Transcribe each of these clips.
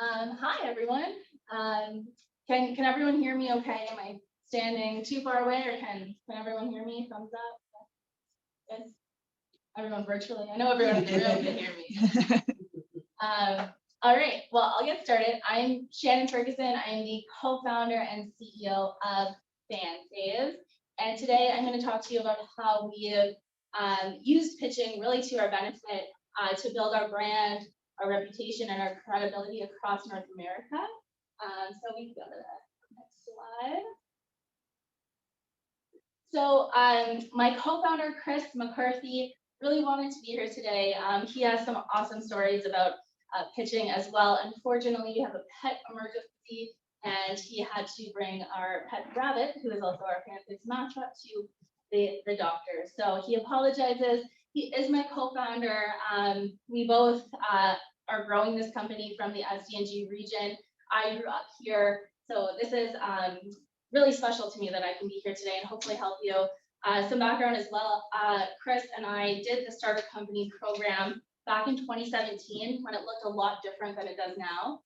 Hi everyone. Can everyone hear me okay? Am I standing too far away or can everyone hear me? Thumbs up. Yes. Everyone virtually. I know everyone in the room can hear me. All right, well, I'll get started. I'm Shannon Ferguson. I am the co-founder and CEO of FanSaves. And today I'm going to talk to you about how we have used pitching really to our benefit to build our brand, our reputation, and our credibility across North America. So we go to the next slide. So my co-founder, Chris McCarthy, really wanted to be here today. He has some awesome stories about pitching as well. Unfortunately, we have a pet emergency, and he had to bring our pet rabbit, who is also our FanSaves mascot, to the doctor. So he apologizes. He is my co-founder. We both are growing this company from the SDNG region. I grew up here, so this is really special to me that I can be here today and hopefully help you. Some background as well. Chris and I did the Starter Company program back in 2017 when it looked a lot different than it does now.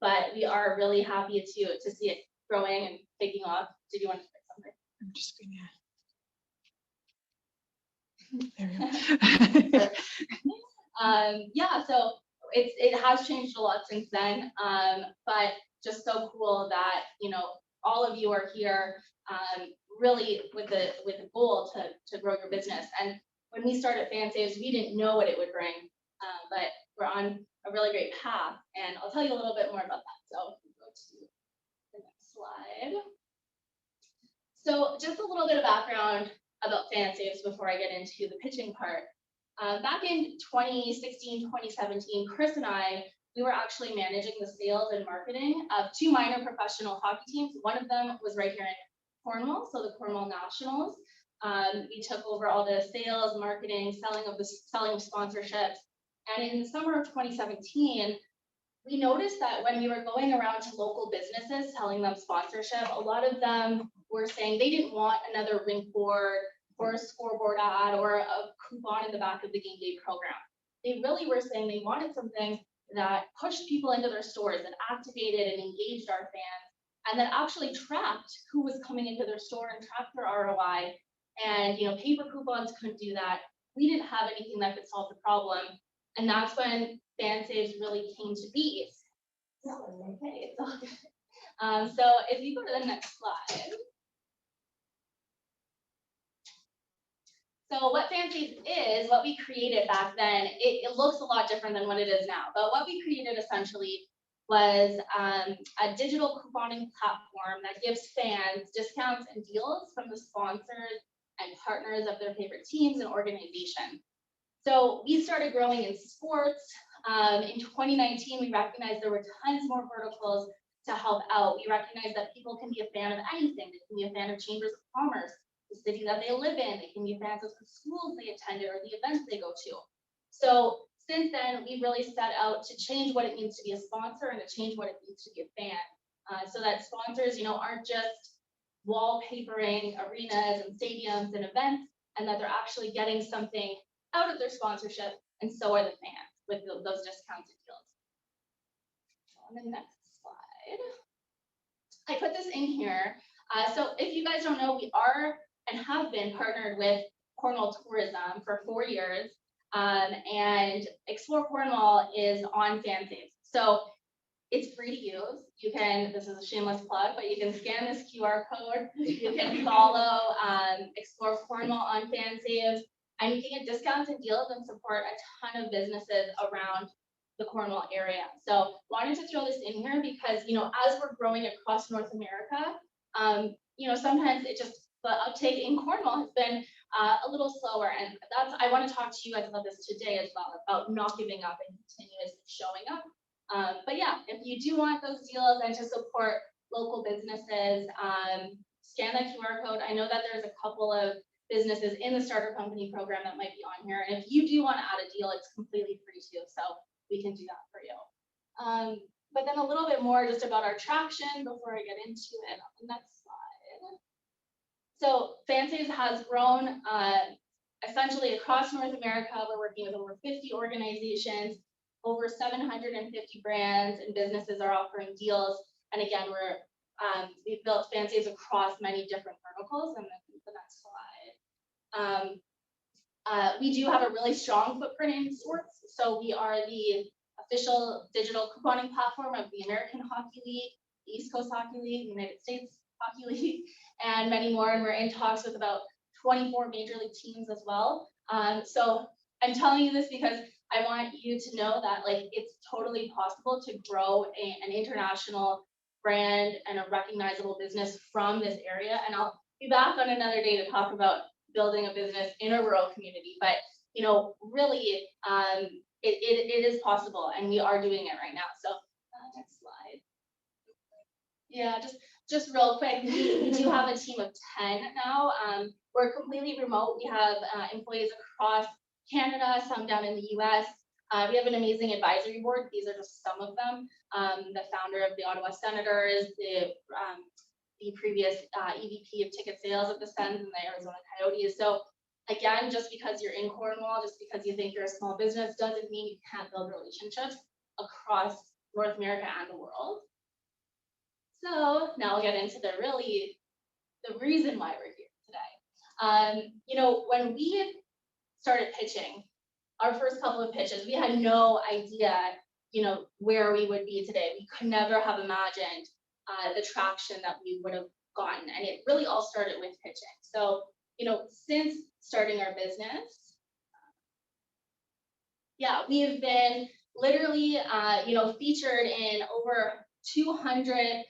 But we are really happy to see it growing and taking off. Did you want to say something? I'm just gonna. There we go. Yeah, so it has changed a lot since then. But just so cool that all of you are here really with the goal to grow your business. And when we started FanSaves, we didn't know what it would bring, but we're on a really great path. And I'll tell you a little bit more about that. So go to the next slide. So just a little bit of background about FanSaves before I get into the pitching part. Back in 2016, 2017, Chris and I, we were actually managing the sales and marketing of two minor professional hockey teams. One of them was right here in Cornwall, so the Cornwall Nationals. We took over all the sales, marketing, selling of sponsorships. And in the summer of 2017, we noticed that when we were going around to local businesses telling them sponsorship, a lot of them were saying they didn't want another rink board or a scoreboard ad or a coupon in the back of the game day program. They really were saying they wanted something that pushed people into their stores, that activated and engaged our fans, and that actually tracked who was coming into their store and tracked their ROI. And paper coupons couldn't do that. We didn't have anything that could solve the problem. And that's when FanSaves really came to be. Okay, it's all good. So if you go to the next slide. So what FanSaves is, what we created back then, it looks a lot different than what it is now. But what we created essentially was a digital couponing platform that gives fans discounts and deals from the sponsors and partners of their favorite teams and organizations. So we started growing in sports. In 2019, we recognized there were tons more verticals to help out. We recognized that people can be a fan of anything. They can be a fan of chambers of commerce, the city that they live in. They can be fans of the schools they attended or the events they go to. So since then, we really set out to change what it means to be a sponsor and to change what it means to be a fan. So that sponsors, aren't just wallpapering arenas and stadiums and events, and that they're actually getting something out of their sponsorship, and so are the fans with those discounted deals. On the next slide, I put this in here. So if you guys don't know, we are and have been partnered with Cornwall Tourism for 4 years, and Explore Cornwall is on FanSaves. So it's free to use. You can, this is a shameless plug, but you can scan this QR code. You can follow Explore Cornwall on FanSaves, and you can get discounts and deals and support a ton of businesses around the Cornwall area. So wanted to throw this in here because, as we're growing across North America, sometimes the uptake in Cornwall has been a little slower. And I want to talk to you guys about this today as well, about not giving up and continuously showing up. But yeah, if you do want those deals and to support local businesses, scan that QR code. I know that there's a couple of businesses in the Starter Company program that might be on here. And if you do want to add a deal, it's completely free too. So we can do that for you. But then a little bit more just about our traction before I get into it on the next slide. So FanSaves has grown essentially across North America. We're working with over 50 organizations. over 750 brands and businesses are offering deals. And again, we've built FanSaves across many different verticals. And then the next slide. We do have a really strong footprint in sports. So we are the official digital couponing platform of the American Hockey League, the East Coast Hockey League, the United States Hockey League, and many more. And we're in talks with about 24 major league teams as well. So I'm telling you this because I want you to know that like it's totally possible to grow an international brand and a recognizable business from this area. And I'll be back on another day to talk about building a business in a rural community. But you know, really, it is possible, and we are doing it right now. So next slide. Yeah, just real quick, we do have a team of 10 now. We're completely remote. We have employees across Canada, some down in the US. We have an amazing advisory board. These are just some of them. The founder of the Ottawa Senators, the previous EVP of ticket sales of the Sens and the Arizona Coyotes. So again, just because you're in Cornwall, just because you think you're a small business, doesn't mean you can't build relationships across North America and the world. So now we'll get into the reason why we're here today. You know, when we started pitching, our first couple of pitches, we had no idea, you know, where we would be today. We could never have imagined the traction that we would have gotten. And it really all started with pitching. So, you know, since starting our business, yeah, we have been literally, you know, featured in over 200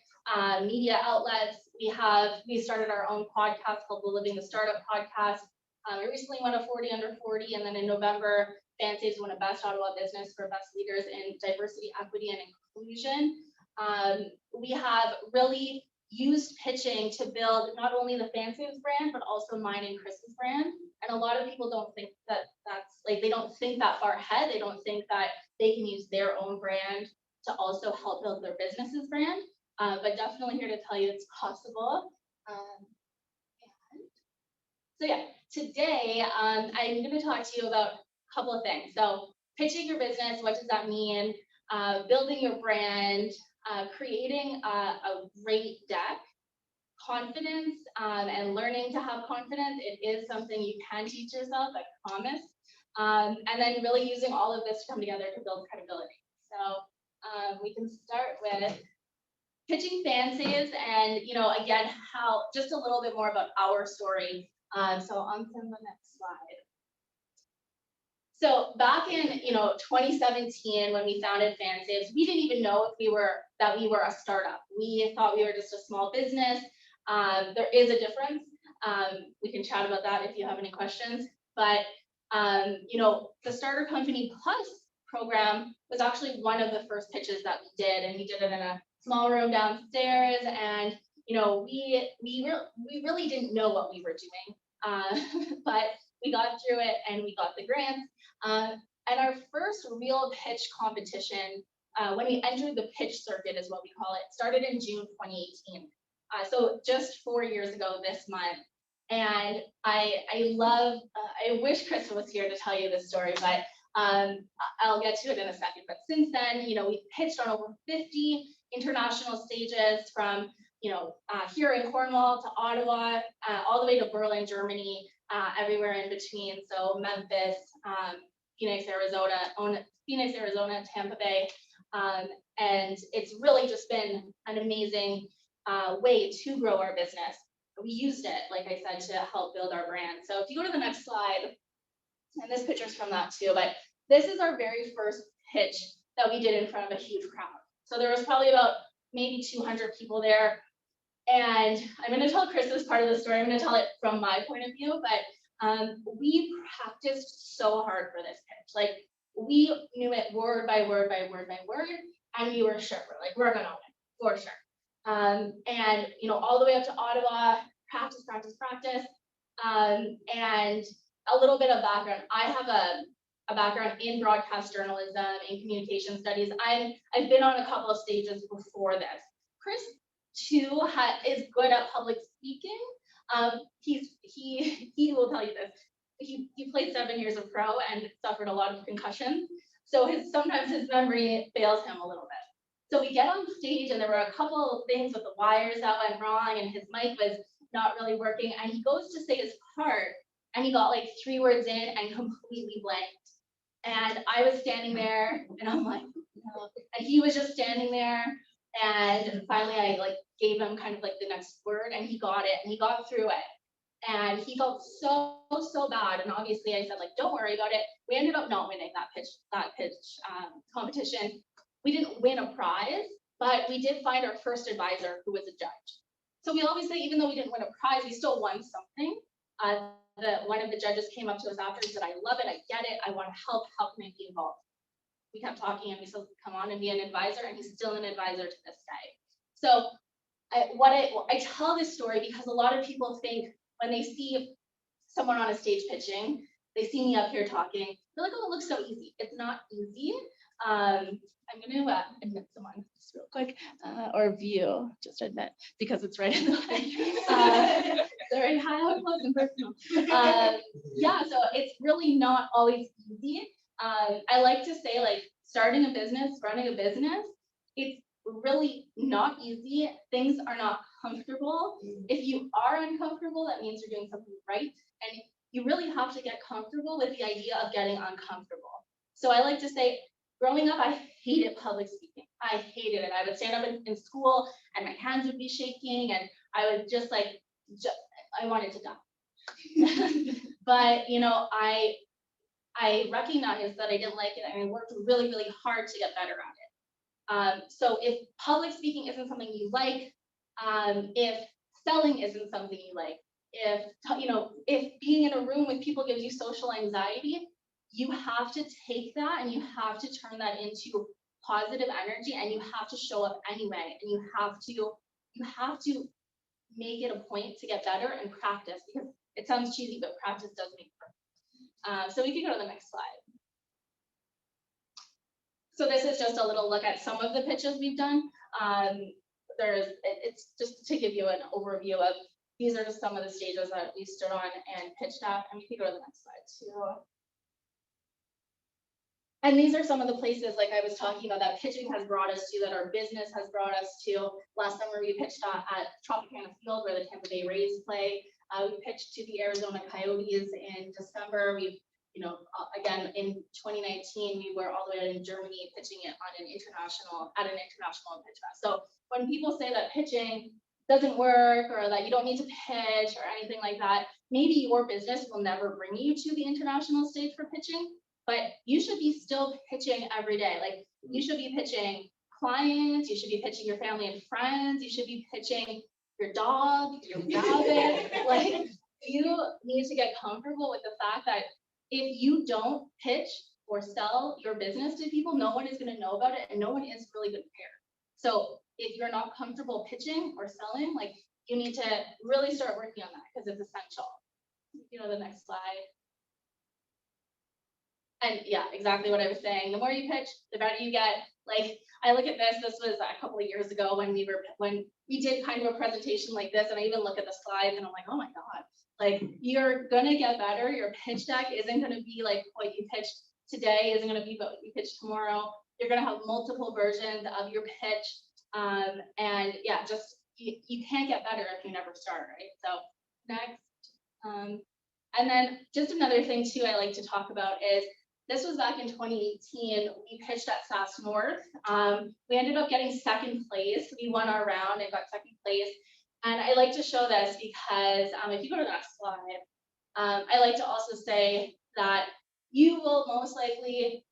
media outlets. We started our own podcast called The Living the Startup Podcast. We recently won a 40 under 40, and then in November, FanSaves won a Best Ottawa Business for Best Leaders in Diversity, Equity, and Inclusion. We have really used pitching to build not only the FanSaves brand, but also mine and Chris's brand. And a lot of people don't think they don't think that far ahead. They don't think that they can use their own brand to also help build their business's brand. But definitely here to tell you it's possible. So yeah, today I'm going to talk to you about a couple of things. So pitching your business, what does that mean? Building your brand, creating a great deck, confidence, and learning to have confidence. It is something you can teach yourself, I promise. And then really using all of this to come together to build credibility. So we can start with pitching FanSaves, and you know, again, how just a little bit more about our story. So on to the next slide. So back in 2017, when we founded FanSaves, we didn't even know if we were a startup. We thought we were just a small business. There is a difference. We can chat about that if you have any questions. But you know, the Starter Company Plus program was actually one of the first pitches that we did, and we did it in a small room downstairs. And you know, we really didn't know what we were doing, but we got through it and we got the grants. And our first real pitch competition, when we entered the pitch circuit is what we call it, started in June 2018. So just 4 years ago this month. And I wish Chris was here to tell you this story, but I'll get to it in a second. But since then, you know, we've pitched on over 50 international stages from, you know, here in Cornwall to Ottawa, all the way to Berlin, Germany, everywhere in between. So Memphis, Phoenix, Arizona, Tampa Bay. And it's really just been an amazing way to grow our business. We used it, like I said, to help build our brand. So if you go to the next slide, and this picture's from that too, but this is our very first pitch that we did in front of a huge crowd. So there was probably about maybe 200 people there. And I'm going to tell Chris this part of the story. I'm going to tell it from my point of view, but we practiced so hard for this pitch. Like, we knew it word by word by word by word, and we were sure. We're going to win, for sure. And, you know, all the way up to Ottawa, practice. And a little bit of background. I have a background in broadcast journalism, in communication studies. I've been on a couple of stages before this. Chris, too, is good at public speaking. He will tell you this. He played 7 years of pro and suffered a lot of concussions. So sometimes his memory fails him a little bit. So we get on stage and there were a couple of things with the wires that went wrong and his mic was not really working. And he goes to say his part and he got like 3 words in and completely blanked. And I was standing there and I'm like, no. And he was just standing there. And finally I like gave him kind of like the next word and he got it and he got through it. And he felt so bad. And obviously I said, like, don't worry about it. We ended up not winning that pitch competition. We didn't win a prize, but we did find our first advisor who was a judge. So we always say, even though we didn't win a prize, we still won something. One of the judges came up to us after and said, I love it, I get it, I want to help, how can I be involved? We kept talking and we said, come on and be an advisor, and he's still an advisor to this day. So I tell this story because a lot of people think when they see someone on a stage pitching, they see me up here talking, they're like, oh, it looks so easy. It's not easy. I'm going to admit someone just real quick, or view, just admit, because it's right in the way. Sorry, how close and personal. Yeah, so it's really not always easy. I like to say, like, starting a business, running a business, it's really not easy. Things are not comfortable. If you are uncomfortable, that means you're doing something right. And you really have to get comfortable with the idea of getting uncomfortable. So I like to say, growing up, I hated public speaking. I hated it. I would stand up in school and my hands would be shaking and I would just like, I wanted to die. But, you know, I recognized that I didn't like it and I worked really, really hard to get better at it. So if public speaking isn't something you like, if selling isn't something you like, if being in a room with people gives you social anxiety, you have to take that and you have to turn that into positive energy and you have to show up anyway. And you have to make it a point to get better and practice, because it sounds cheesy, but practice does make perfect. So we can go to the next slide. So this is just a little look at some of the pitches we've done. It's just to give you an overview of, these are just some of the stages that we stood on and pitched at, and we can go to the next slide too. And these are some of the places, like I was talking about, that pitching has brought us to, that our business has brought us to. Last summer we pitched at Tropicana Field, where the Tampa Bay Rays play. We pitched to the Arizona Coyotes in December. We've, again, in 2019, we were all the way in Germany pitching it at an international pitch fest. So when people say that pitching doesn't work or that you don't need to pitch or anything like that, maybe your business will never bring you to the international stage for pitching, but you should be still pitching every day. Like, you should be pitching clients, you should be pitching your family and friends, you should be pitching your dog, your rabbit. Like, you need to get comfortable with the fact that if you don't pitch or sell your business to people, no one is going to know about it and no one is really going to care. So if you're not comfortable pitching or selling, like, you need to really start working on that, because it's essential. The next slide. And yeah, exactly what I was saying. The more you pitch, the better you get. Like, I look at this. This was a couple of years ago when we did kind of a presentation like this, and I even look at the slides and I'm like, oh my god, like, you're gonna get better. Your pitch deck isn't gonna be like what you pitched today, isn't gonna be what you pitch tomorrow. You're gonna have multiple versions of your pitch, and yeah, just you can't get better if you never start, right? So next, and then just another thing too I like to talk about is, this was back in 2018. We pitched at SAS North. We ended up getting second place. We won our round and got second place. And I like to show this because if you go to the next slide, I like to also say that you will most likely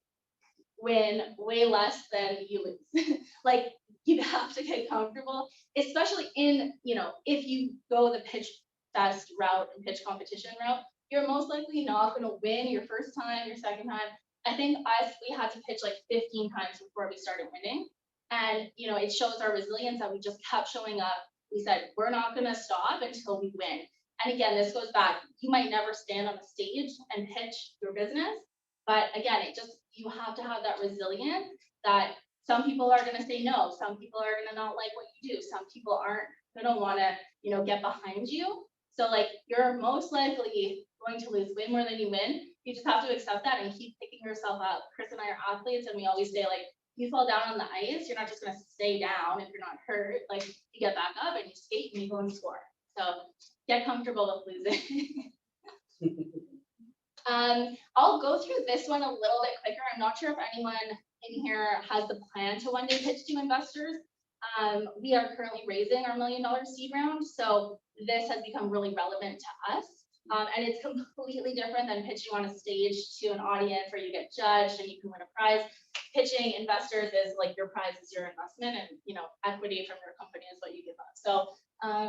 win way less than you lose. Like, you have to get comfortable, especially in, if you go the pitch fest route and pitch competition route, you're most likely not going to win your first time, your second time. I think we had to pitch like 15 times before we started winning. And, it shows our resilience that we just kept showing up. We said, we're not going to stop until we win. And again, this goes back, you might never stand on a stage and pitch your business, but again, you have to have that resilience that some people are going to say no. Some people are going to not like what you do. Some people aren't going to want to, get behind you. So, like, you're most likely going to lose way more than you win, You just have to accept that and keep picking yourself up. Chris and I are athletes, and we always say, like, you fall down on the ice, you're not just gonna stay down if you're not hurt. Like, you get back up and you skate and you go and score. So get comfortable with losing. I'll go through this one a little bit quicker. I'm not sure if anyone in here has the plan to one day pitch to investors. We are currently raising our $1 million seed round, so this has become really relevant to us. And it's completely different than pitching on a stage to an audience where you get judged and you can win a prize. Pitching investors is like your prize is your investment, and equity from your company is what you give up. So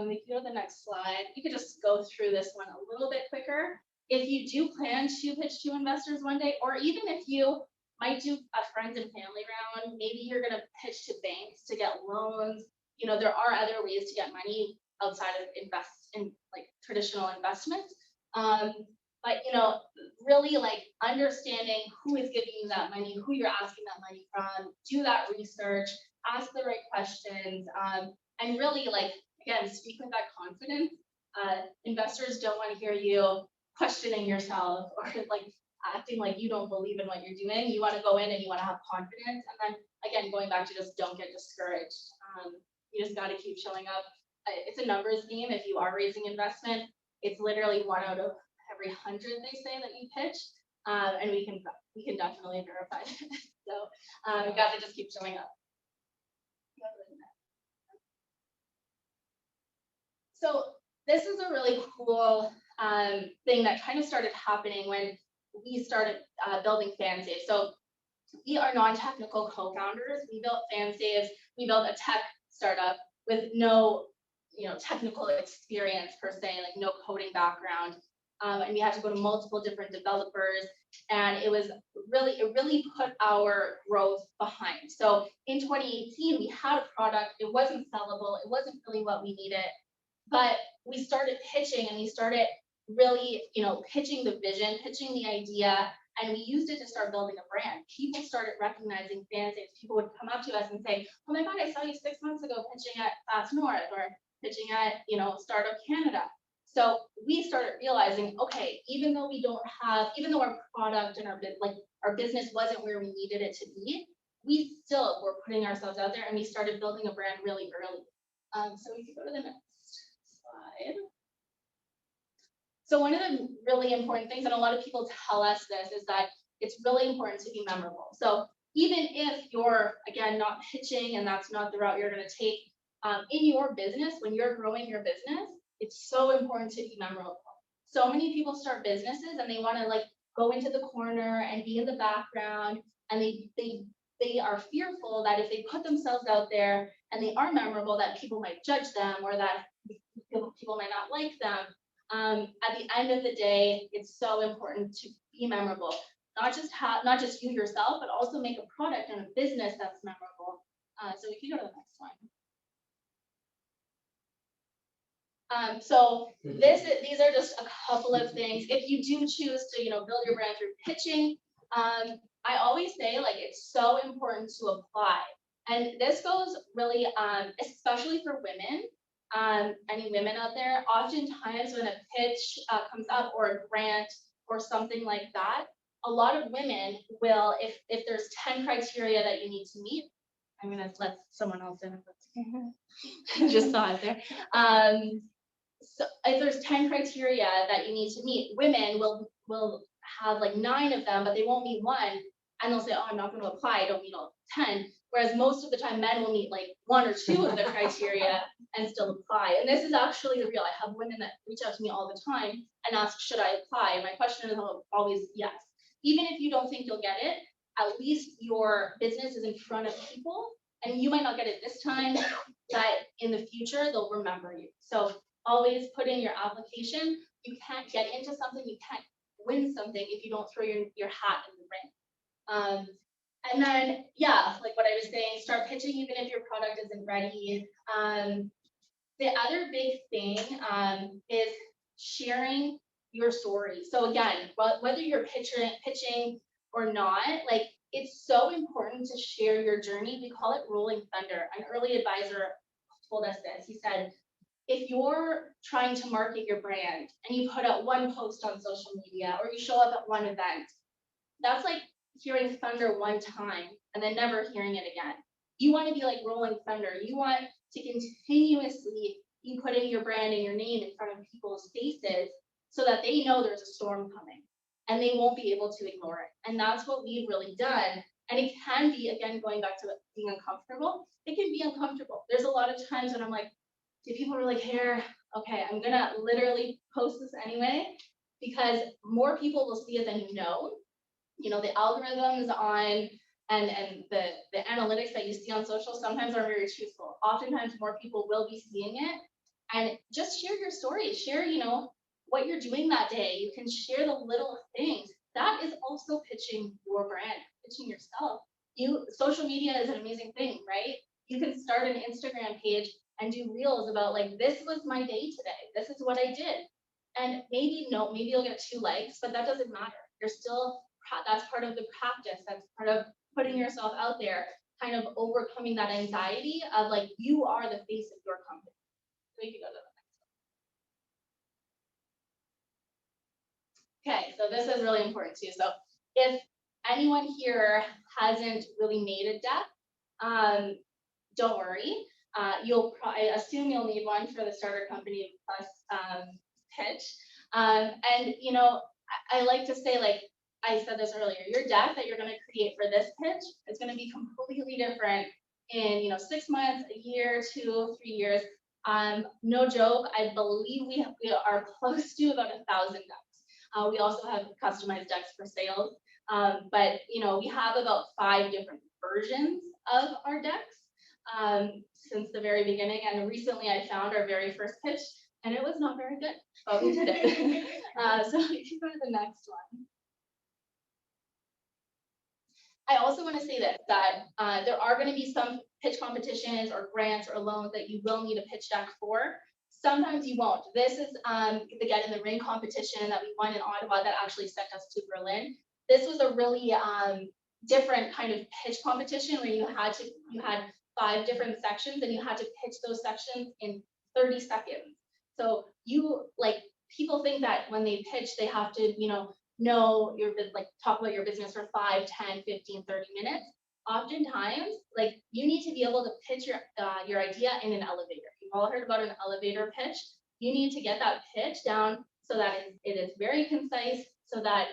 we can go to the next slide. You could just go through this one a little bit quicker. If you do plan to pitch to investors one day, or even if you might do a friends and family round, maybe you're going to pitch to banks to get loans. There are other ways to get money outside of traditional investments. But really like understanding who is giving you that money, who you're asking that money from, do that research, ask the right questions, and really again, speak with that confidence. Investors don't want to hear you questioning yourself or acting like you don't believe in what you're doing. You want to go in and you want to have confidence. And then again, going back to just don't get discouraged. You just got to keep showing up. It's a numbers game. If you are raising investment, it's literally 1 out of every 100 they say that you pitch. And we can definitely verify that. So you got to just keep showing up. So this is a really cool thing that kind of started happening when we started building FanSaves. So we are non-technical co-founders. We built FanSaves. We built a tech startup with no, technical experience per se, like no coding background. And we had to go to multiple different developers, and it really put our growth behind. So in 2018, we had a product. It wasn't sellable. It wasn't really what we needed. But we started pitching, and we started really, pitching the vision, pitching the idea, and we used it to start building a brand. People started recognizing FanSaves. People would come up to us and say, "Oh my God, I saw you 6 months ago pitching at Fast North or pitching at, Startup Canada." So we started realizing, okay, even though our product and our business wasn't where we needed it to be, we still were putting ourselves out there, and we started building a brand really early. So we could go to the next slide. So one of the really important things, and a lot of people tell us this, is that it's really important to be memorable. So even if you're, again, not pitching and that's not the route you're going to take in your business, when you're growing your business, it's so important to be memorable. So many people start businesses and they want to go into the corner and be in the background, and they are fearful that if they put themselves out there and they are memorable, that people might judge them or that people might not like them. At the end of the day, it's so important to be memorable. Not just you yourself, but also make a product and a business that's memorable. So we can go to the next one. So these are just a couple of things. If you do choose to build your brand through pitching, I always say it's so important to apply. And this goes really, especially for women. Any women out there, oftentimes when a pitch comes up or a grant or something like that, a lot of women will, if there's 10 criteria that you need to meet, I'm gonna let someone else in. Just saw it there. So if there's 10 criteria that you need to meet, women will have 9 of them, but they won't meet one, and they'll say, "Oh, I'm not going to apply. I don't meet all 10." Whereas most of the time, men will meet 1 or 2 of the criteria and still apply. And this is actually the real. I have women that reach out to me all the time and ask, "Should I apply?" And my question is always yes. Even if you don't think you'll get it, at least your business is in front of people, and you might not get it this time, but in the future, they'll remember you. So always put in your application. You can't get into something, you can't win something if you don't throw your hat in the ring. And then, yeah, like what I was saying, start pitching even if your product isn't ready. The other big thing is sharing your story. So again, whether you're pitching or not, it's so important to share your journey. We call it rolling thunder. An early advisor told us this. He said, if you're trying to market your brand and you put out one post on social media or you show up at one event, that's like hearing thunder one time and then never hearing it again. You want to be like rolling thunder. You want to continuously be putting your brand and your name in front of people's faces so that they know there's a storm coming and they won't be able to ignore it. And that's what we've really done. And it can be, again, going back to being uncomfortable, it can be uncomfortable. There's a lot of times when I'm like, do people really care? Okay, I'm gonna literally post this anyway, because more people will see it than you know. You know, the algorithms on and the analytics that you see on social sometimes are very truthful. Oftentimes more people will be seeing it. And just share your story, share, you know, what you're doing that day. You can share the little things. That is also pitching your brand, pitching yourself. Social media is an amazing thing, right? You can start an Instagram page and do reels about like, this was my day today. This is what I did. And maybe you'll get 2 likes, but that doesn't matter. You're still, that's part of the practice. That's part of putting yourself out there, kind of overcoming that anxiety of like, you are the face of your company. So you can go to the next. Okay, so this is really important too. So if anyone here hasn't really made a deck, don't worry. I assume you'll need one for the starter company plus pitch. And you know, I like to say, like I said this earlier, your deck that you're going to create for this pitch is going to be completely different in 6 months, a year, 2, 3 years. No joke, I believe we are close to about 1,000 decks. We also have customized decks for sales, but we have about 5 different versions of our decks since the very beginning. And recently I found our very first pitch and it was not very good, but we did it. So if you go to the next one. I also want to say that there are going to be some pitch competitions or grants or loans that you will need a pitch deck for. Sometimes you won't. This is the Get in the Ring competition that we won in Ottawa that actually sent us to Berlin. This was a really different kind of pitch competition where you had 5 different sections and you had to pitch those sections in 30 seconds. So people think that when they pitch, they have to, know talk about your business for 5, 10, 15, 30 minutes. Oftentimes, you need to be able to pitch your idea in an elevator. You've all heard about an elevator pitch. You need to get that pitch down so that it is very concise, so that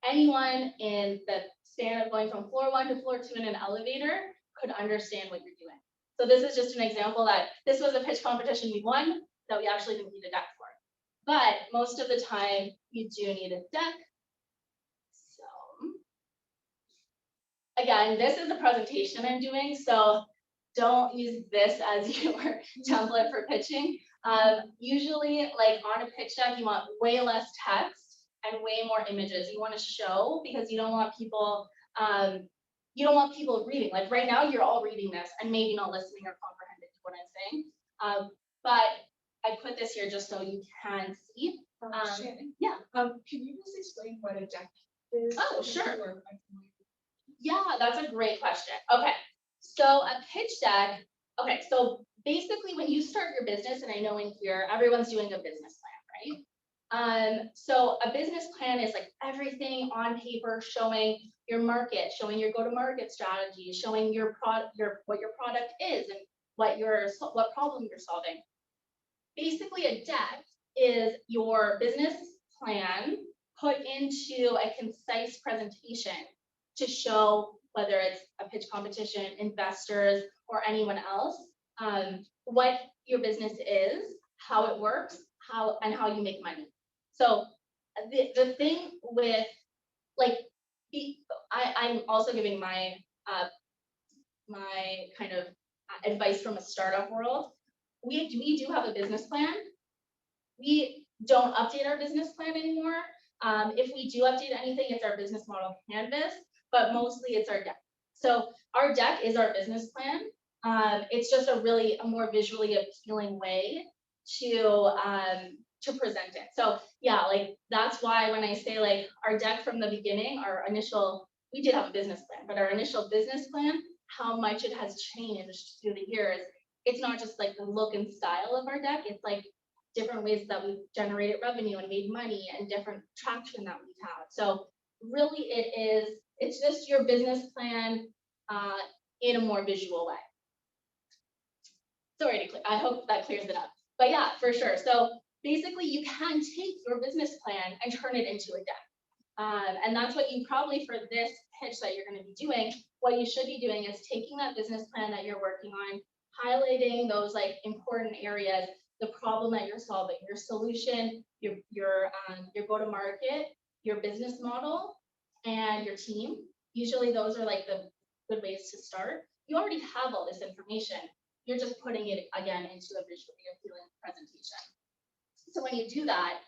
anyone in the span of going from floor 1 to floor 2 in an elevator could understand what you're doing. So this is just an example that this was a pitch competition we won that we actually didn't need a deck for. But most of the time, you do need a deck. Again, this is a presentation I'm doing, so don't use this as your template for pitching. Usually, on a pitch deck, you want way less text and way more images. You want to show because you don't want people reading. Like right now, you're all reading this and maybe not listening or comprehending what I'm saying. But I put this here just so you can see. Shannon, yeah. Can you just explain what a deck is? Oh, sure. Yeah, that's a great question. Okay, so a pitch deck. Okay, so basically when you start your business, and I know in here, everyone's doing a business plan, right? So a business plan is like everything on paper showing your market, showing your go-to-market strategy, showing what your product is and what problem you're solving. Basically a deck is your business plan put into a concise presentation to show whether it's a pitch competition, investors, or anyone else, what your business is, how it works, how you make money. So the thing with I'm also giving my my kind of advice from a startup world. We do have a business plan. We don't update our business plan anymore. If we do update anything, it's our business model canvas, but mostly it's our deck. So our deck is our business plan. It's just a more visually appealing way to present it. So yeah, that's why when I say our deck from the beginning, we did have a business plan, but our initial business plan, how much it has changed through the years it's not just like the look and style of our deck, it's like different ways that we've generated revenue and made money and different traction that we've had. So really it's just your business plan in a more visual way. Sorry to I hope that clears it up. But yeah, for sure. So basically you can take your business plan and turn it into a deck. And that's what you probably, for this pitch that you're going to be doing, what you should be doing is taking that business plan that you're working on, highlighting those like important areas, the problem that you're solving, your solution, your go-to-market, your business model, and your team. Usually those are like the good ways to start. You already have all this information. You're just putting it again into a visually appealing presentation. So when you do that,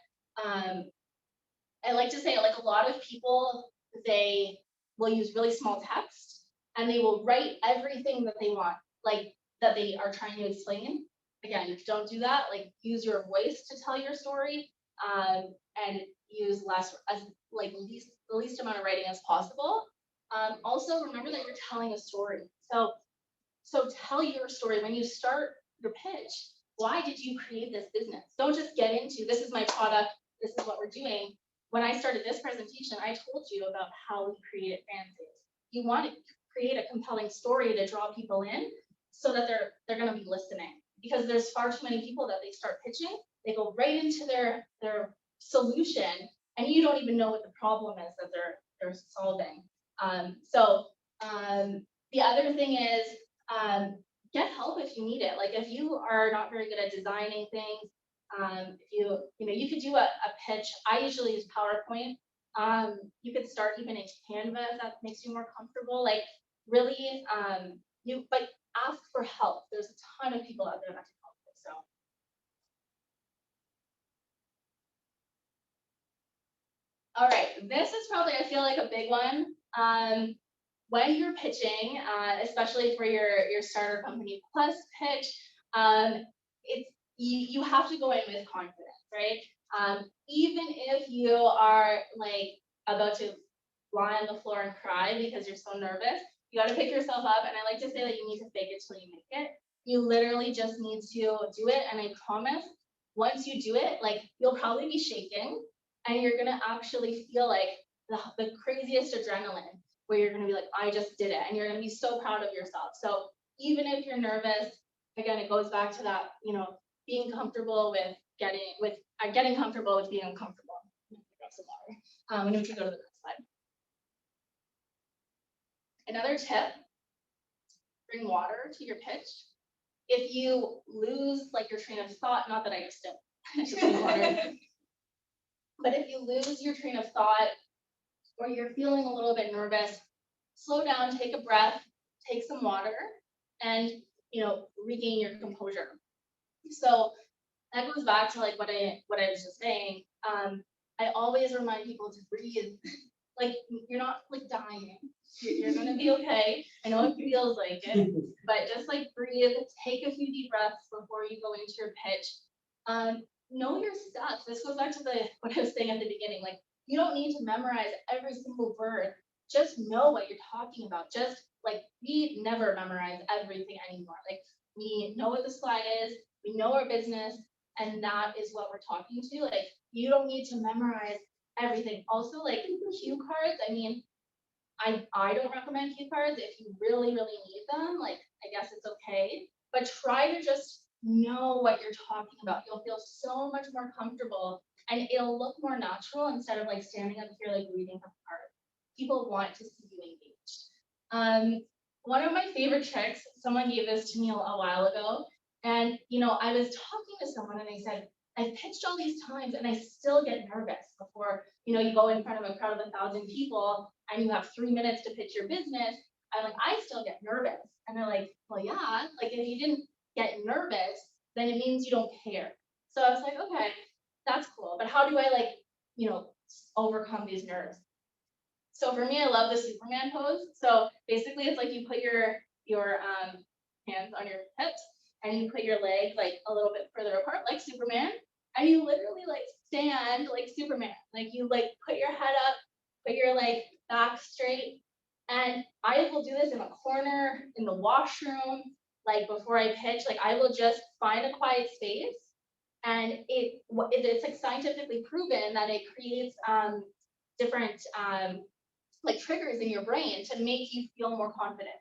I like to say, like, a lot of people, they will use really small text and they will write everything that they want, like that they are trying to explain. Again, don't do that. Like, use your voice to tell your story, and use less, as like the least amount of writing as possible. Also, remember that you're telling a story. So tell your story when you start your pitch. Why did you create this business? Don't just get into, this is my product, this is what we're doing. When I started this presentation, I told you about how we created FanSaves. You want to create a compelling story to draw people in so that they're going to be listening, because there's far too many people that they start pitching, they go right into their solution, and you don't even know what the problem is that they're solving. The other thing is, get help if you need it. Like, if you are not very good at designing things, if you could do a pitch. I usually use PowerPoint. You could start even in Canva if that makes you more comfortable. Like, really, but ask for help. There's a ton of people out there that can help you. So. All right, this is probably, I feel like, a big one. When you're pitching, especially for your starter company plus pitch, it's you have to go in with confidence, right? Even if you are like about to lie on the floor and cry because you're so nervous, you got to pick yourself up. And I like to say that you need to fake it till you make it. You literally just need to do it. And I promise, once you do it, like, you'll probably be shaking, and you're gonna actually feel like the craziest adrenaline, where you're going to be like, I just did it. And you're going to be so proud of yourself. So even if you're nervous, again, it goes back to that, being comfortable with getting comfortable with being uncomfortable. We need to go to the next slide. Another tip, bring water to your pitch. If you lose like your train of thought, not that I just did, water, but if you lose your train of thought, or you're feeling a little bit nervous, slow down, take a breath, take some water, and regain your composure. So that goes back to like what I was just saying. I always remind people to breathe. Like, you're not like dying. You're gonna be okay. I know it feels like it, but just like breathe, take a few deep breaths before you go into your pitch. Know your stuff. This goes back to what I was saying at the beginning. Like, you don't need to memorize every single word. Just know what you're talking about. Just like, we never memorize everything anymore. Like, we know what the slide is, we know our business, and that is what we're talking to. Like, you don't need to memorize everything. Also, like, cue cards, I mean, I don't recommend cue cards. If you really, really need them, like, I guess it's okay. But try to just know what you're talking about. You'll feel so much more comfortable, and it'll look more natural instead of like standing up here like reading a card. People want to see you engaged. One of my favorite tricks, someone gave this to me a while ago, and I was talking to someone and they said, I've pitched all these times and I still get nervous before, you go in front of a crowd of 1,000 people and you have 3 minutes to pitch your business. I'm like, I still get nervous. And they're like, well, yeah, like, if you didn't get nervous, then it means you don't care. So I was like, okay, that's cool. But how do I overcome these nerves? So for me, I love the Superman pose. So basically it's like you put your hands on your hips and you put your legs like a little bit further apart like Superman, and you literally like stand like Superman. Like, you like put your head up, put your like back straight. And I will do this in a corner, in the washroom, Like before I pitch, like I will just find a quiet space, and it's like scientifically proven that it creates different like triggers in your brain to make you feel more confident.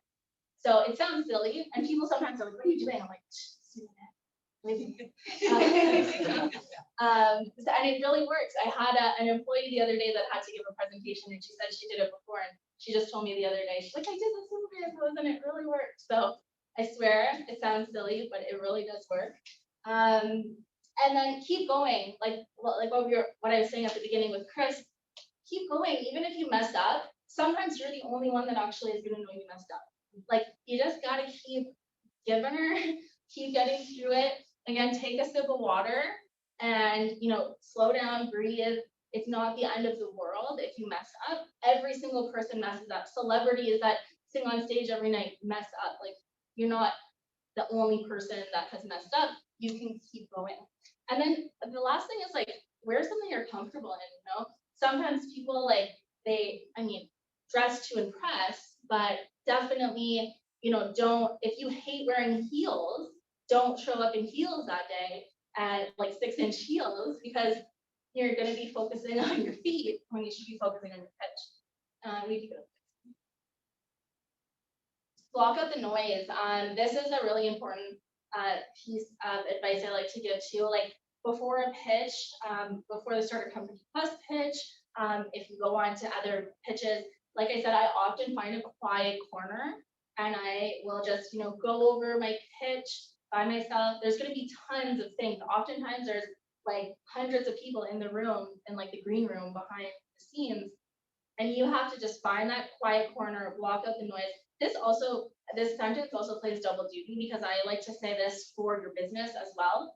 So it sounds silly, and people sometimes are like, "What are you doing?" I'm like, "Just doing it." And it really works. I had an employee the other day that had to give a presentation, and she said she did it before, and she just told me the other day, she's like, "I did this in videos, and it really worked." So I swear it sounds silly, but it really does work. And then keep going, like what I was saying at the beginning with Chris. Keep going, even if you messed up. Sometimes you're the only one that actually is gonna know you messed up. Like you just gotta keep giving her, keep getting through it. Again, take a sip of water and slow down, breathe. It's not the end of the world if you mess up. Every single person messes up. Celebrities that sing on stage every night mess up. Like you're not the only person that has messed up. You can keep going. And then the last thing is like wear something you're comfortable in. Sometimes people dress to impress, but definitely, don't, if you hate wearing heels, don't show up in heels that day and like 6-inch heels because you're going to be focusing on your feet when you should be focusing on your pitch. We do. Block out the noise. This is a really important piece of advice I like to give too. Like before a pitch, before the Starter Company Plus pitch, if you go on to other pitches, like I said, I often find a quiet corner and I will just, go over my pitch by myself. There's going to be tons of things. Oftentimes there's like hundreds of people in the room, in like the green room behind the scenes. And you have to just find that quiet corner, block out the noise. This sentence also plays double duty because I like to say this for your business as well.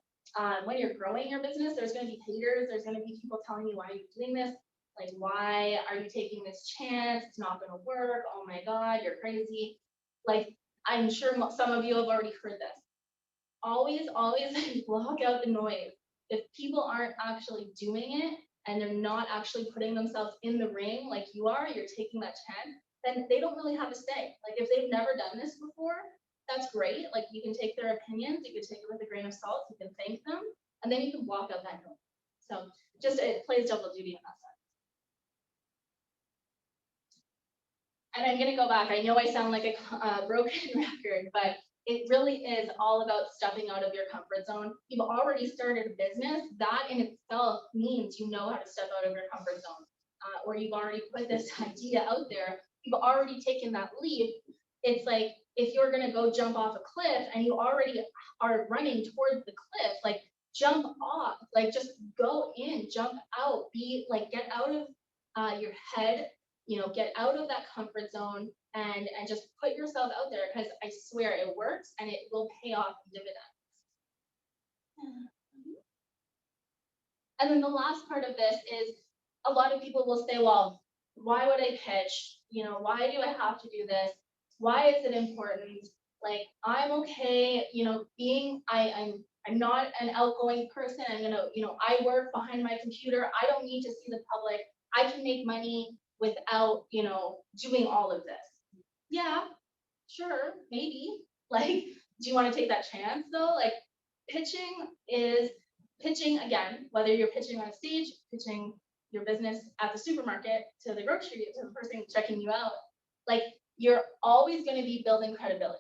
When you're growing your business, there's going to be haters. There's going to be people telling you, why are you doing this? Like, why are you taking this chance? It's not going to work. Oh my God, you're crazy. Like, I'm sure some of you have already heard this. Always block out the noise. If people aren't actually doing it and they're not actually putting themselves in the ring like you are, you're taking that chance, then they don't really have a say. Like if they've never done this before, that's great. Like you can take their opinions, you can take it with a grain of salt, you can thank them, and then you can block out that noise. So just it plays double duty in that sense. And I'm gonna go back. I know I sound like a broken record, but it really is all about stepping out of your comfort zone. You've already started a business. That in itself means you know how to step out of your comfort zone, or you've already put this idea out there. You've already taken that leap. It's like if you're gonna go jump off a cliff and you already are running towards the cliff, like jump off, like just go in, jump out, get out of your head, get out of that comfort zone and just put yourself out there because I swear it works and it will pay off dividends. And then the last part of this is a lot of people will say, well, why would I pitch? Why do I have to do this? Why is it important? Like I'm okay, I'm not an outgoing person. I'm gonna, I work behind my computer. I don't need to see the public. I can make money without, doing all of this. Yeah, sure, maybe. Like, do you want to take that chance though? Like, pitching is pitching again, whether you're pitching on a stage, pitching your business at the supermarket, to the grocery, to the person checking you out. Like, you're always going to be building credibility.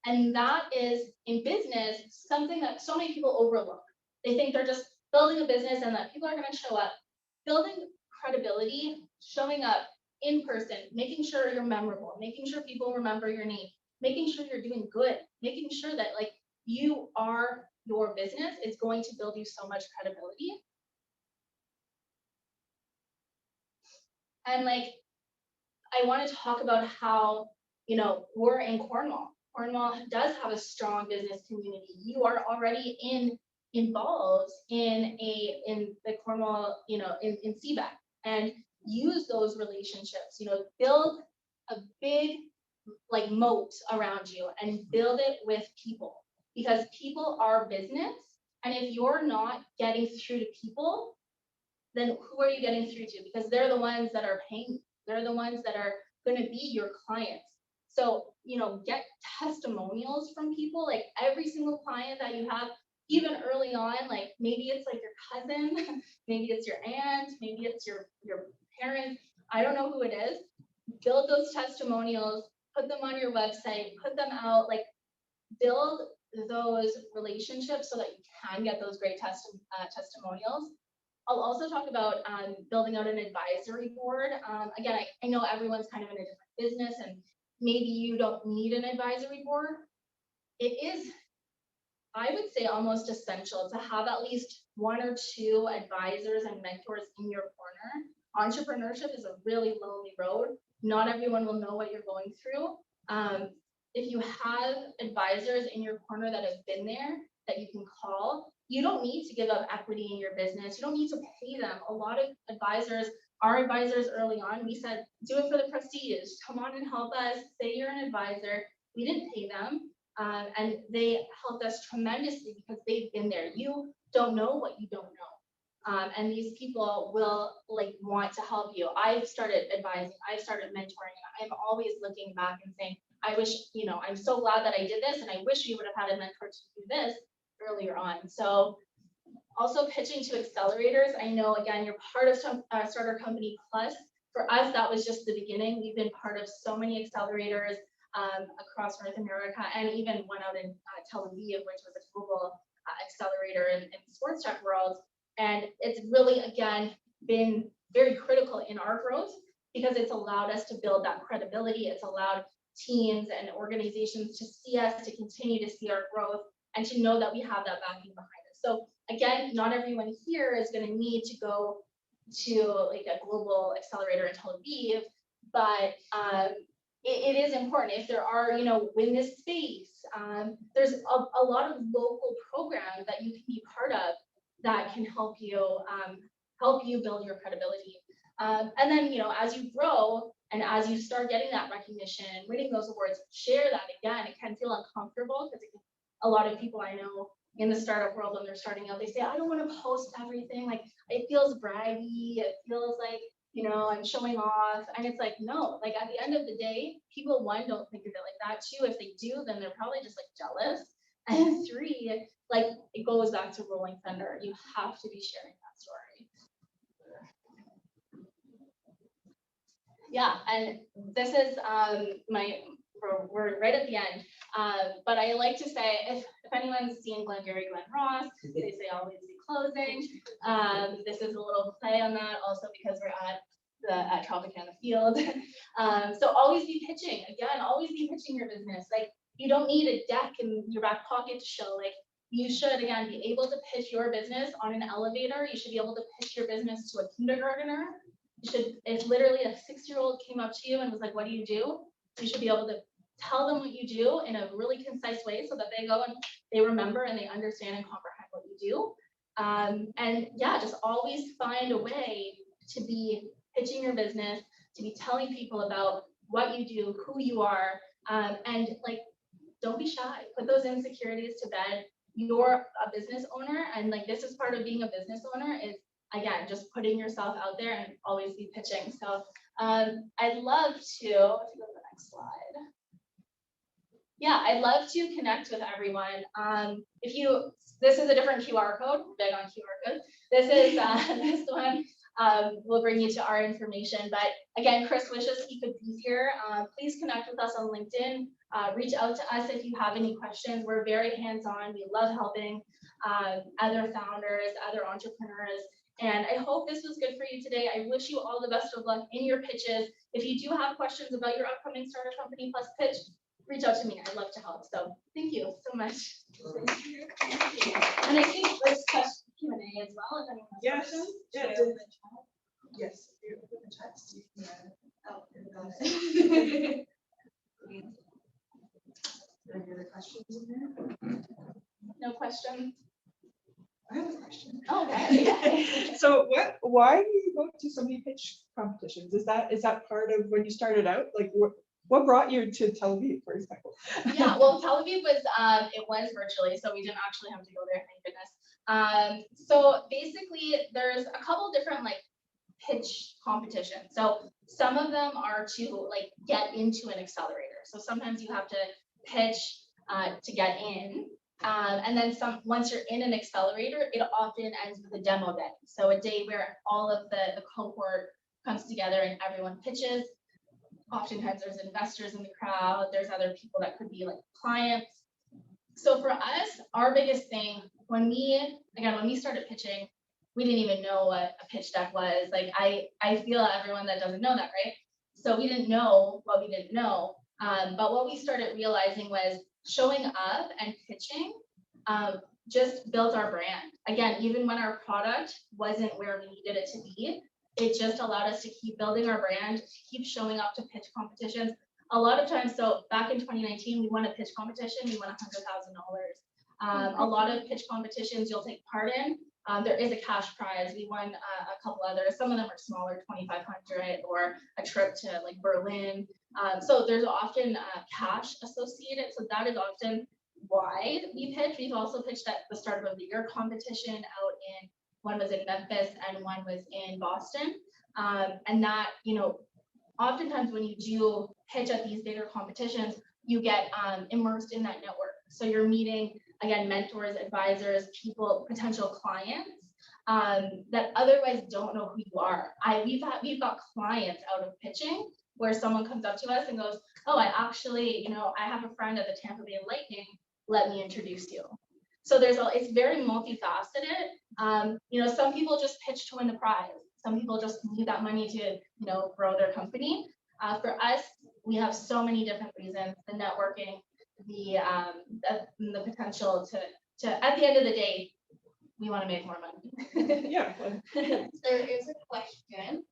And that is in business something that so many people overlook. They think they're just building a business and that people are going to show up. Building credibility, showing up in person, making sure you're memorable, making sure people remember your name, making sure you're doing good, making sure that like you are your business is going to build you so much credibility. And like, I want to talk about how, we're in Cornwall. Cornwall does have a strong business community. You are already involved in the Cornwall, in CBEC, and use those relationships, build a big like moat around you and build it with people because people are business. And if you're not getting through to people, then who are you getting through to? Because they're the ones that are paying. They're the ones that are going to be your clients. So, get testimonials from people, like every single client that you have, even early on, like maybe it's like your cousin, maybe it's your aunt, maybe it's your parents. I don't know who it is. Build those testimonials, put them on your website, put them out, like build those relationships so that you can get those great testimonials. I'll also talk about building out an advisory board. Again, I know everyone's kind of in a different business and maybe you don't need an advisory board. It is, I would say, almost essential to have at least 1 or 2 advisors and mentors in your corner. Entrepreneurship is a really lonely road. Not everyone will know what you're going through. If you have advisors in your corner that have been there, that you can call, you don't need to give up equity in your business. You don't need to pay them. A lot of advisors, our advisors early on, we said, do it for the prestige. Come on and help us. Say you're an advisor. We didn't pay them. And they helped us tremendously because they've been there. You don't know what you don't know. And these people will want to help you. I've started advising, I've started mentoring, and I'm always looking back and saying, I wish, I'm so glad that I did this, and I wish we would have had a mentor to do this earlier on. So also pitching to accelerators. I know, again, you're part of Starter Company Plus. For us, that was just the beginning. We've been part of so many accelerators across North America, and even one out in Tel Aviv, which was a global accelerator in the sports tech world. And it's really, again, been very critical in our growth because it's allowed us to build that credibility. It's allowed teams and organizations to see us, to continue to see our growth, and to know that we have that backing behind us. So again, not everyone here is going to need to go to like a global accelerator in Tel Aviv, but it is important if there are, win this space. There's a lot of local programs that you can be part of that can help you build your credibility. And then, as you grow and as you start getting that recognition and winning those awards, share that again. It can feel uncomfortable because a lot of people I know in the startup world, when they're starting out, they say, I don't want to post everything. Like, it feels braggy. It feels like, I'm showing off. And it's like, no, like at the end of the day, people, 1, don't think of it like that. 2, if they do, then they're probably just like jealous. And 3, like it goes back to rolling thunder. You have to be sharing that story. Yeah, and this is we're right at the end. But I like to say, if anyone's seen Glengarry Glen Ross, they say always be closing. This is a little play on that, also because we're at Tropicana Field. So always be pitching. Again, always be pitching your business. Like, you don't need a deck in your back pocket to show. Like, you should, again, be able to pitch your business on an elevator. You should be able to pitch your business to a kindergartner. If literally a 6-year-old came up to you and was like, what do? You should be able to tell them what you do in a really concise way so that they go and they remember and they understand and comprehend what you do. And yeah, just always find a way to be pitching your business, to be telling people about what you do, who you are, and like, don't be shy. Put those insecurities to bed. You're a business owner, and like, this is part of being a business owner is, again, just putting yourself out there and always be pitching. So I'd love to go to the next slide. Yeah, I'd love to connect with everyone. This is a different QR code, big on QR codes. This is this one will bring you to our information. But again, Chris wishes he could be here. Please connect with us on LinkedIn. Reach out to us if you have any questions. We're very hands-on. We love helping other founders, other entrepreneurs. And I hope this was good for you today. I wish you all the best of luck in your pitches. If you do have questions about your upcoming Starter Company Plus pitch, reach out to me. I'd love to help. So thank you so much. Thank you. And I think let's touch Q&A as well, if anyone has questions. Yeah. Yes. You're in the chat. Any other questions in there? No questions? I have a question. Okay. So why do you go to so many pitch competitions? Is that part of when you started out? Like, what brought you to Tel Aviv, for example? Yeah, well, Tel Aviv was virtually, so we didn't actually have to go there, thank goodness. So basically, there's a couple different pitch competitions. So some of them are to like get into an accelerator. So sometimes you have to pitch to get in. And then once you're in an accelerator, it often ends with a demo day. So a day where all of the cohort comes together and everyone pitches. Oftentimes there's investors in the crowd. There's other people that could be like clients. So for us, our biggest thing when we started pitching, we didn't even know what a pitch deck was. Like I feel everyone that doesn't know that, right? So we didn't know what we didn't know. But what we started realizing was showing up and pitching just built our brand. Again, even when our product wasn't where we needed it to be, it just allowed us to keep building our brand, keep showing up to pitch competitions. A lot of times, so back in 2019, we won a pitch competition, we won $100,000. A lot of pitch competitions you'll take part in. There is a cash prize. We won a couple others. Some of them are smaller, 2,500, or a trip to like Berlin. So there's often cash associated. So that is often why we pitch. We've also pitched at the start of the year competition out in, one was in Memphis and one was in Boston. And that, oftentimes when you do pitch at these bigger competitions, you get immersed in that network. So you're meeting, again, mentors, advisors, people, potential clients that otherwise don't know who you are. We've got clients out of pitching where someone comes up to us and goes, oh, I actually, I have a friend at the Tampa Bay Lightning, let me introduce you. So it's very multifaceted. Some people just pitch to win the prize. Some people just need that money to, grow their company. For us, we have so many different reasons: the networking, the potential to at the end of the day, we want to make more money. Yeah. There is a question.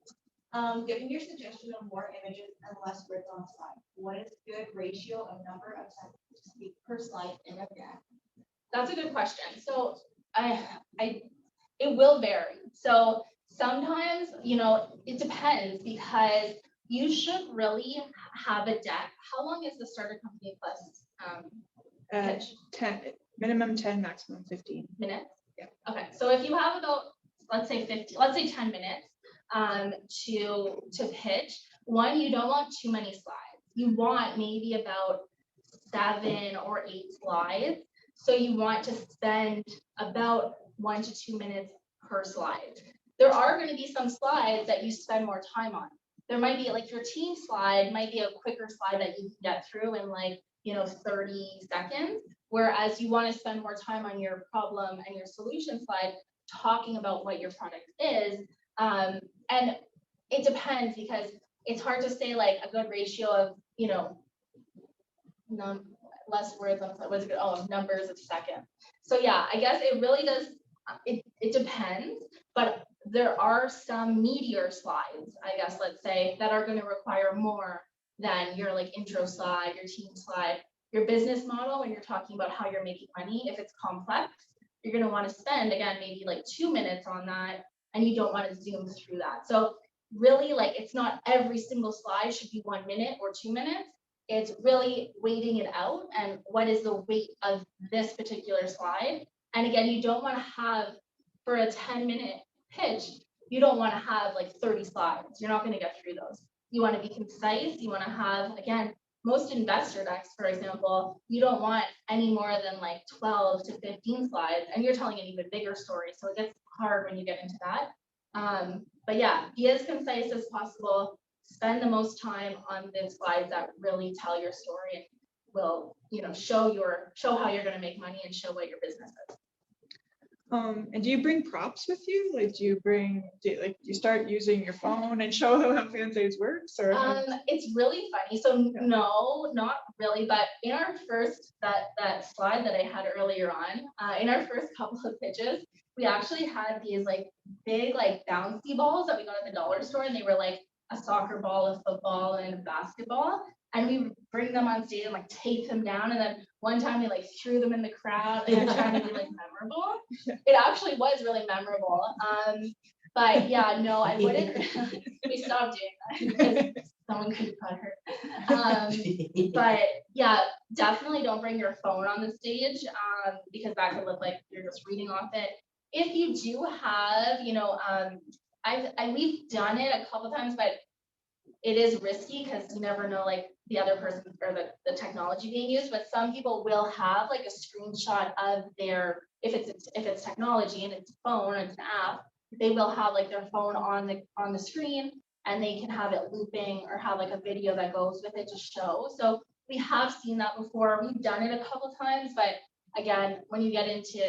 Given your suggestion of more images and less words on slide, what is a good ratio of number of sentences to speak per slide in a deck? That's a good question. So it will vary. So sometimes, it depends, because you should really have a deck. How long is the starter company plus pitch? 10, minimum 10, maximum 15 minutes? Yeah. Okay. So if you have about, let's say 10 minutes to pitch, one, you don't want too many slides. You want maybe about 7 or 8 slides. So you want to spend about 1 to 2 minutes per slide. There are going to be some slides that you spend more time on. There might be like your team slide might be a quicker slide that you can get through in 30 seconds. Whereas you want to spend more time on your problem and your solution slide talking about what your product is. And it depends, because it's hard to say like a good ratio of, less words on numbers of seconds. So yeah, I guess it really does, it depends, but there are some meatier slides, I guess, let's say, that are going to require more than your like intro slide, your team slide, your business model. When you're talking about how you're making money, if it's complex, you're going to want to spend, again, maybe like 2 minutes on that, and you don't want to zoom through that. So really, like, it's not every single slide should be 1 minute or 2 minutes. It's really weighting it out and what is the weight of this particular slide. And again, you don't want to have, for a 10-minute pitch, you don't want to have like 30 slides. You're not going to get through those. You want to be concise. You want to have, again, most investor decks, for example, you don't want any more than like 12 to 15 slides, and you're telling an even bigger story. So it gets hard when you get into that. But yeah, be as concise as possible. Spend the most time on the slides that really tell your story and will, show how you're going to make money and show what your business is. And do you bring props with you? Like, do you start using your phone and show how FanSaves works? Or it's really funny. So yeah. No, not really. But in our first, that slide that I had earlier on, in our first couple of pitches, we actually had these like big like bouncy balls that we got at the dollar store, and they were like a soccer ball, a football, and a basketball. And we would bring them on stage and like tape them down. And then one time we like threw them in the crowd, like trying to be like memorable. It actually was really memorable. But yeah, no, I wouldn't. We stopped doing that because someone could cut her. But yeah, definitely don't bring your phone on the stage because that could look like you're just reading off it. If you do have, we've done it a couple times, but it is risky because you never know like the other person or the technology being used. But some people will have like a screenshot of their, if it's technology and it's phone, it's an app, they will have like their phone on the screen, and they can have it looping or have like a video that goes with it to show. So we have seen that before. We've done it a couple times, but again, when you get into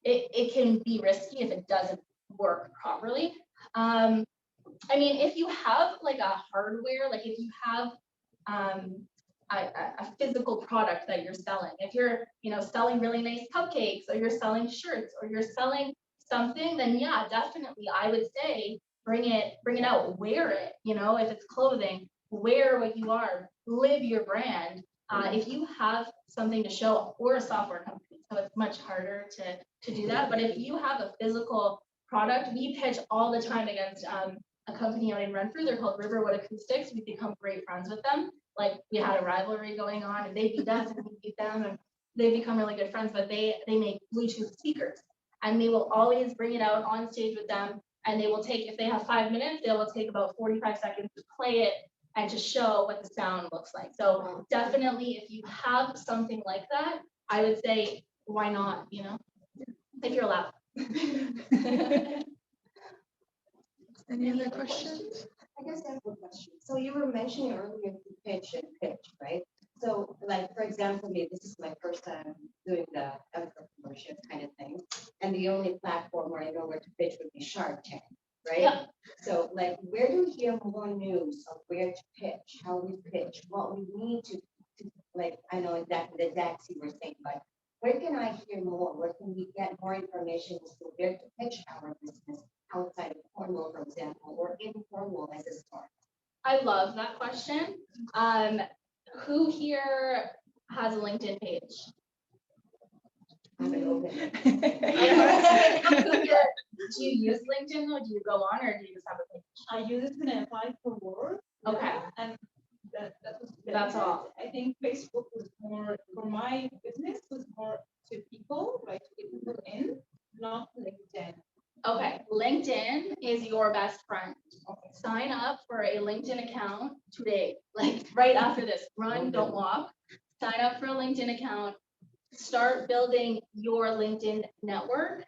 it, it can be risky if it doesn't work properly. I mean, if you have like a hardware, like if you have a physical product that you're selling, if you're, selling really nice cupcakes, or you're selling shirts, or you're selling something, then yeah, definitely I would say bring it out, wear it, if it's clothing, wear what you are, live your brand. If you have something to show, or a software company, so it's much harder to do that. But if you have a physical product, we pitch all the time against a company out in Renfrew. They're called Riverwood Acoustics. We've become great friends with them. Like we had a rivalry going on, and they beat us and we beat them, and they've become really good friends. But they make Bluetooth speakers, and they will always bring it out on stage with them. And they will take, if they have 5 minutes, they will take about 45 seconds to play it and to show what the sound looks like. So definitely, if you have something like that, I would say, why not, if you're allowed. Any other questions? I guess I have a question. So you were mentioning earlier to pitch, right? So like, for example, maybe this is my first time doing the entrepreneurship kind of thing. And the only platform where I know where to pitch would be Shark Tank, right? Yeah. So like, where do we hear more news of where to pitch, how we pitch, what we need to like, I know exactly the exact you were saying, but where can I hear more? Where can we get more information as to where to pitch our business outside of Cornwall, for example, or in Cornwall as a start? I love that question. Who here has a LinkedIn page? I'm an open. Okay. Do you use LinkedIn, or do you go on, or do you just have a page? I use it when I apply for work. Okay. And that was That's all. I think Facebook was more for my business, was more to people, right? To get people in, not LinkedIn. Okay, LinkedIn is your best friend. Okay. Sign up for a LinkedIn account today, like right after this. Run, don't walk. Sign up for a LinkedIn account. Start building your LinkedIn network.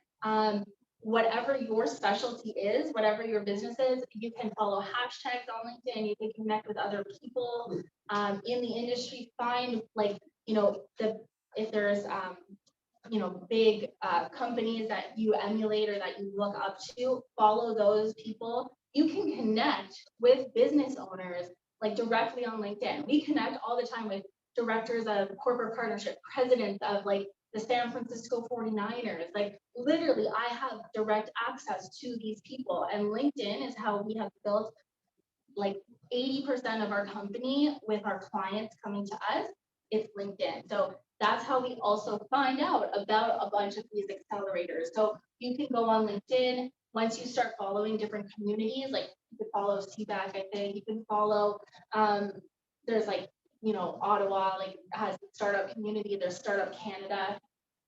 Whatever your specialty is, whatever your business is, you can follow hashtags on LinkedIn. You can connect with other people in the industry. Find like, if there's big companies that you emulate or that you look up to, follow those people. You can connect with business owners like directly on LinkedIn. We connect all the time with directors of corporate partnership, presidents of like the San Francisco 49ers. Like literally, I have direct access to these people, and LinkedIn is how we have built like 80% of our company with our clients coming to us. It's LinkedIn. So that's how we also find out about a bunch of these accelerators. So you can go on LinkedIn. Once you start following different communities, like you can follow CBEC, I think you can follow, there's like, Ottawa, like has a startup community, there's Startup Canada.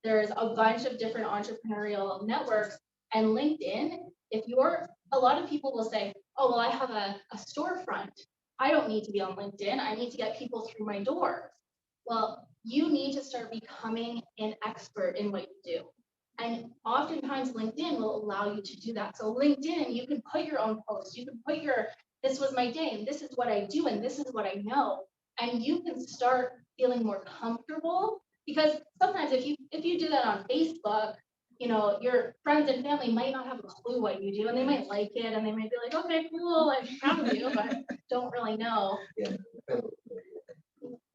There's a bunch of different entrepreneurial networks, and LinkedIn, a lot of people will say, oh, well, I have a storefront. I don't need to be on LinkedIn. I need to get people through my doors. Well, you need to start becoming an expert in what you do. And oftentimes LinkedIn will allow you to do that. So LinkedIn, you can put your own posts. You can put this was my day, and this is what I do, and this is what I know. And you can start feeling more comfortable, because sometimes if you do that on Facebook, your friends and family might not have a clue what you do, and they might like it, and they might be like, okay, cool, I'm proud of you, but don't really know. Yeah.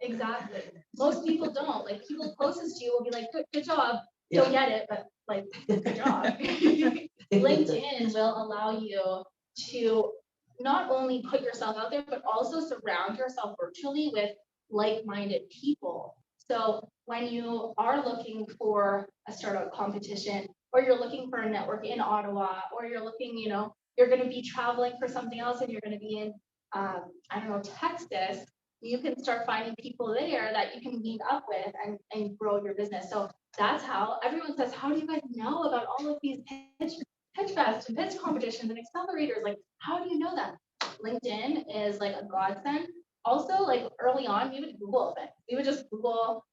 Exactly. Most people don't. Like people closest to you will be like, good job. Yeah. Don't get it, but like, good job. LinkedIn will allow you to not only put yourself out there, but also surround yourself virtually with like-minded people. So when you are looking for a startup competition, or you're looking for a network in Ottawa, or you're looking, you're going to be traveling for something else, and you're going to be in, Texas, you can start finding people there that you can meet up with and grow your business. So that's how everyone says, how do you guys know about all of these pitch pitch fest and pitch competitions and accelerators. Like, how do you know that? LinkedIn is like a godsend. Also, like early on, we would Google things. We would just Google,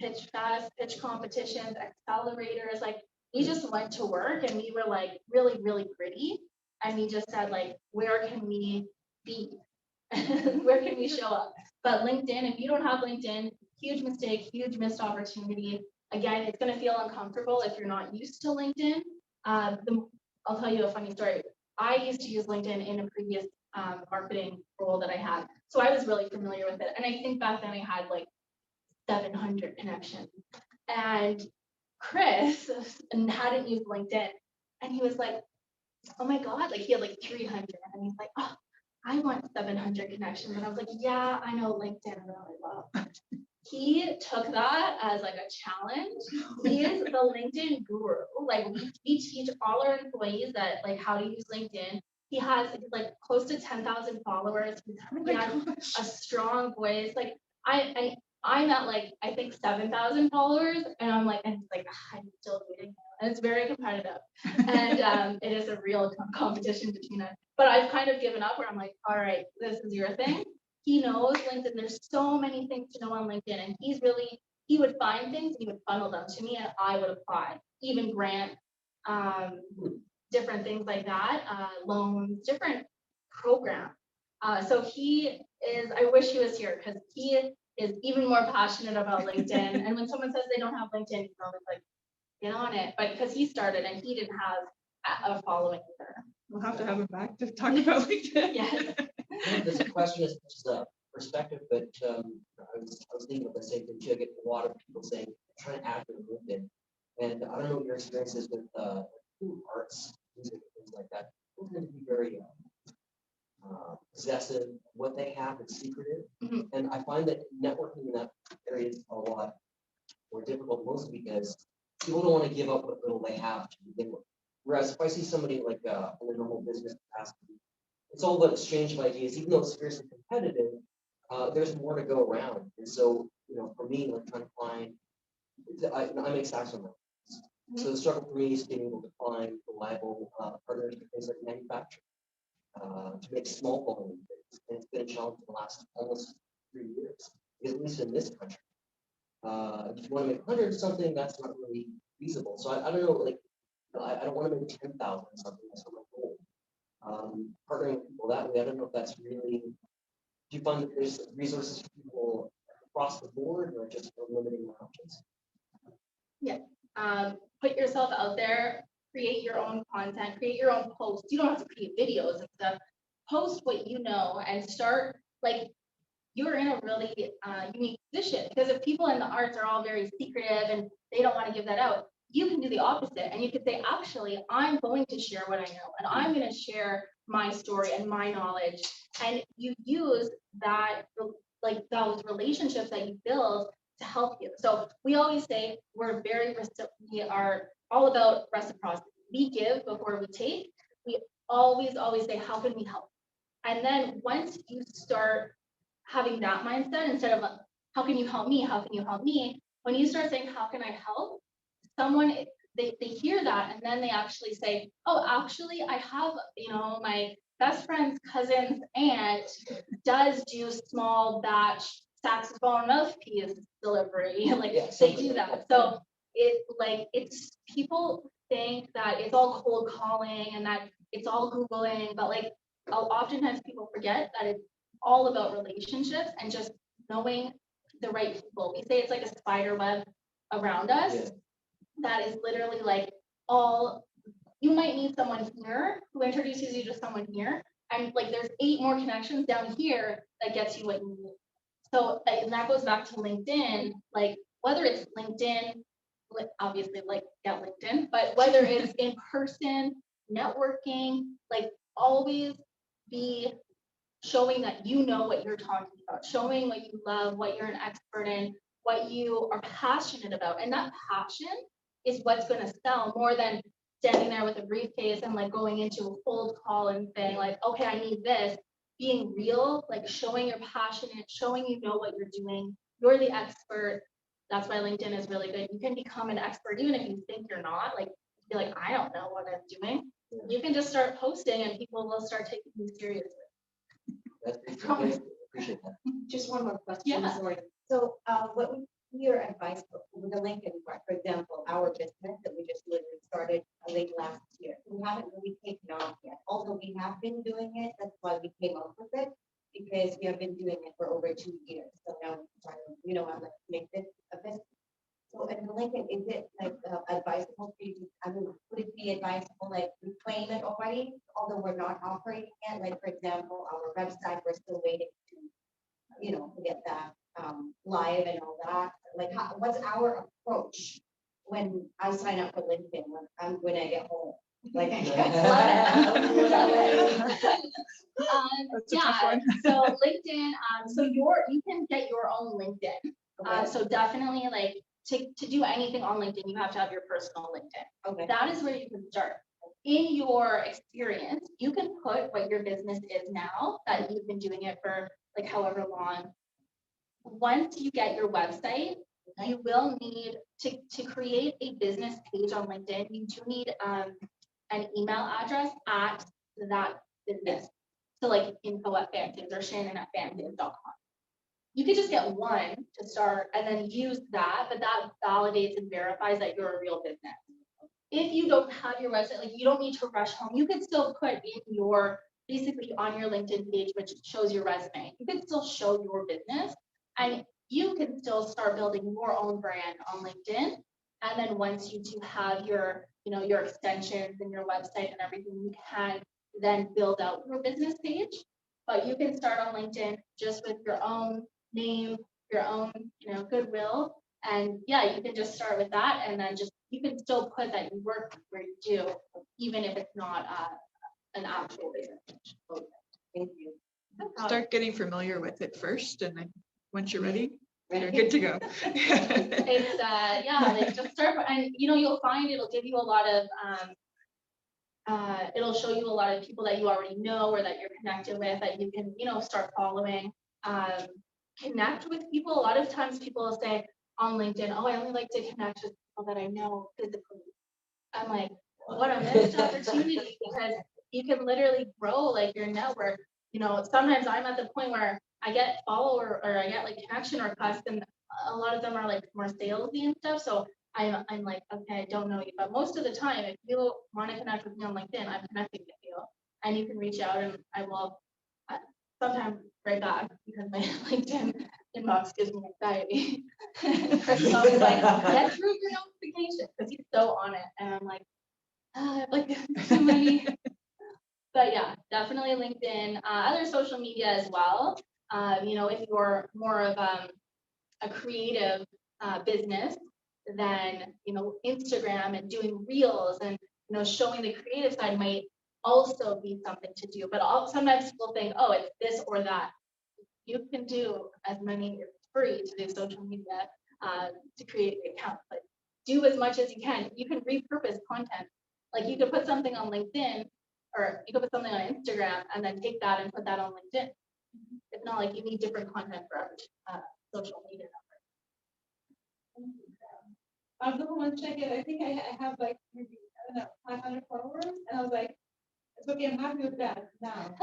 pitch fest, pitch competitions, accelerators. Like, we just went to work and we were like really, really gritty. And we just said, like, where can we be? Where can we show up? But LinkedIn, if you don't have LinkedIn, huge mistake, huge missed opportunity. Again, it's going to feel uncomfortable if you're not used to LinkedIn. I'll tell you a funny story. I used to use LinkedIn in a previous marketing role that I had. So I was really familiar with it. And I think back then I had like 700 connections. And Chris hadn't used LinkedIn. And he was like, oh my God, like he had like 300. And he's like, oh, I want 700 connections. And I was like, yeah, I know LinkedIn really well. He took that as like a challenge. He is the LinkedIn guru. Like we teach all our employees that like how to use LinkedIn. He has like close to 10,000 followers. He has a strong voice. Like I'm at like I think 7,000 followers, and I'm like, and he's like, I'm still waiting. And it's very competitive, and it is a real competition between us. But I've kind of given up where I'm like, all right, this is your thing. He knows LinkedIn. There's so many things to know on LinkedIn, and he would find things, he would funnel them to me, and I would apply, even grant, different things like that, loans, different programs. So he is. I wish he was here because he is even more passionate about LinkedIn. And when someone says they don't have LinkedIn, he's always like, get on it. But because he started and he didn't have a following either. We'll have to have him back to talk about LinkedIn. Yes. There's a question as a perspective, but I was thinking of the same thing too. I get a lot of people saying, trying to add to LinkedIn. And I don't know what your experience is with arts, music, things like that. People tend to be very possessive, what they have is secretive. Mm-hmm. And I find that networking in that area is a lot more difficult, mostly because people don't want to give up what little they have to begin with. Whereas if I see somebody like in a normal business capacity, it's all about exchange of ideas, even though it's fiercely competitive, there's more to go around. And so, for me, like trying to find, I make stacks on that. So the struggle for me is being able to find reliable partners for things like manufacturing, to make small volume things. And it's been a challenge for the last almost 3 years, because at least in this country. If you want to make 100 or something, that's not really feasible. So I don't know, like, I don't want to make 10,000 or something, that's not my goal. Partnering with people that way, I don't know if that's really, do you find that there's resources for people across the board or just limiting options? Yeah. Put yourself out there, create your own content, create your own posts. You don't have to create videos and stuff. Post what you know and start, like, you're in a really unique position, because if people in the arts are all very secretive and they don't want to give that out, you can do the opposite. And you could say, actually, I'm going to share what I know, and I'm going to share my story and my knowledge. And you use that, like those relationships that you build to help you. So we always say we are all about reciprocity. We give before we take. We always say, how can we help? And then once you start having that mindset, instead of how can you help me? How can you help me? When you start saying, how can I help? Someone, they hear that, and then they actually say, oh, actually, I have, my best friend's cousin's aunt does do small batch saxophone mouthpiece delivery. Like, Yeah, they do that. So it's people think that it's all cold calling and that it's all Googling, but like oftentimes people forget that it's all about relationships and just knowing the right people. We say it's like a spider web around us. Yeah. That is literally like you might meet someone here who introduces you to someone here, and like there's 8 more connections down here that gets you what you need. So, and that goes back to LinkedIn, like whether it's LinkedIn, obviously like get LinkedIn, but whether it's in person, networking, like always be showing that you know what you're talking about, showing what you love, what you're an expert in, what you are passionate about. And that passion is what's going to sell more than standing there with a briefcase and like going into a cold call and saying like, okay, I need this. Being real, like showing you're passionate, showing you know what you're doing, you're the expert. That's why LinkedIn is really good. You can become an expert even if you think you're not. Like be like, I don't know what I'm doing. You can just start posting and people will start taking you seriously. That's great. Appreciate that. Just one more question, Yeah. sorry. So, what would be your advice with the Lincoln, for example, our business that we just literally started late last year? We haven't really taken off yet, although we have been doing it, that's why we came up with it, because we have been doing it for over 2 years. So now, I'm like, make this a business. So in Lincoln, is it like advisable for you to, would it be advisable, like, we claim it already, although we're not operating it? Like, for example, our website, we're still waiting to get that live and all that. Like, what's our approach when I sign up for LinkedIn, when I get home? Like, I That's a tough Yeah, one. so LinkedIn, so you can get your own LinkedIn. Okay. So definitely like to do anything on LinkedIn, you have to have your personal LinkedIn. Okay. That is where you can start. In your experience, you can put what your business is now, that you've been doing it for like however long. Once you get your website, you will need to create a business page on LinkedIn. You do need an email address at that business. So like info@FanSaves or Shannon@fansaves.com. You could just get one to start and then use that, but that validates and verifies that you're a real business. If you don't have your website, like you don't need to rush home, you could still put in your, basically on your LinkedIn page, which shows your resume, you can still show your business and you can still start building your own brand on LinkedIn. And then once you do have your, your extensions and your website and everything, you can then build out your business page. But you can start on LinkedIn just with your own name, your own, goodwill. And yeah, you can just start with that. And then you can still put that you work where you do, even if it's not an actual business. Thank you. Start getting familiar with it first, and then once you're ready, you're good to go. It's like just start, and you'll find it'll give you a lot of it'll show you a lot of people that you already know or that you're connected with that you can start following. Connect with people. A lot of times people will say on LinkedIn, oh, I only like to connect with people that I know physically. I'm like, what a missed opportunity, because you can literally grow like your network. Sometimes I'm at the point where I get follower or I get like connection requests, and a lot of them are like more salesy and stuff. So I'm like, okay, I don't know you, but most of the time, if you want to connect with me on LinkedIn, I'm connecting with you, and you can reach out, and I will sometimes right back, because my LinkedIn inbox gives me anxiety. Chris is always like, get through your notifications, because he's so on it, and I'm like, I have like too many. But yeah, definitely LinkedIn, other social media as well. If you're more of a creative business, then Instagram and doing reels and showing the creative side might also be something to do. But sometimes people think, oh, it's this or that. You can do as many, it's free to do social media to create an account, but do as much as you can. You can repurpose content. Like you could put something on LinkedIn, or you could put something on Instagram and then take that and put that on LinkedIn. It's not like you need different content for every social media. I'll go and check it. I think I have like maybe, I don't know, 500 followers, and I was like, it's okay, I'm happy with that now.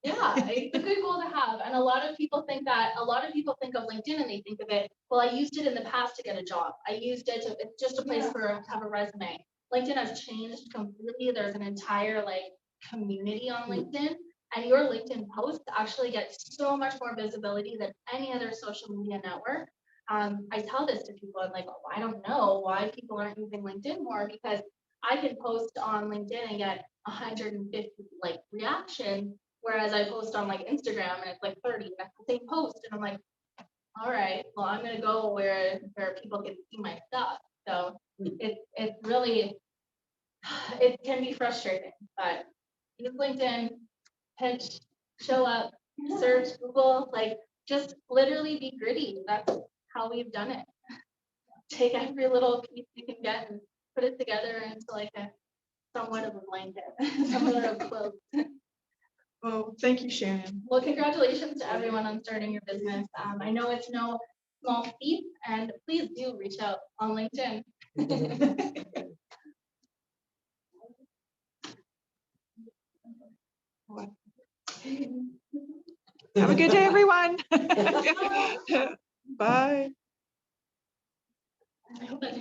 Yeah, it's a good goal to have. And a lot of people think of LinkedIn and they think of it, well, I used it in the past to get a job. I used it to, it's just a place to have a resume. LinkedIn has changed completely. There's an entire community on LinkedIn, and your LinkedIn posts actually get so much more visibility than any other social media network. I tell this to people, I'm like, oh, I don't know why people aren't using LinkedIn more, because I can post on LinkedIn and get 150 reactions, whereas I post on Instagram and it's 30. That's the same post, and I'm like, all right, well, I'm gonna go where people can see my stuff. So it's really, it can be frustrating, but use LinkedIn, pitch, show up, search Google, just literally be gritty. That's how we've done it. Take every little piece you can get and put it together into a somewhat of a blanket, somewhat of a quilt. Well, thank you, Shannon. Well, congratulations to everyone on starting your business. I know it's no small feat, and please do reach out on LinkedIn. Have a good day, everyone. Bye.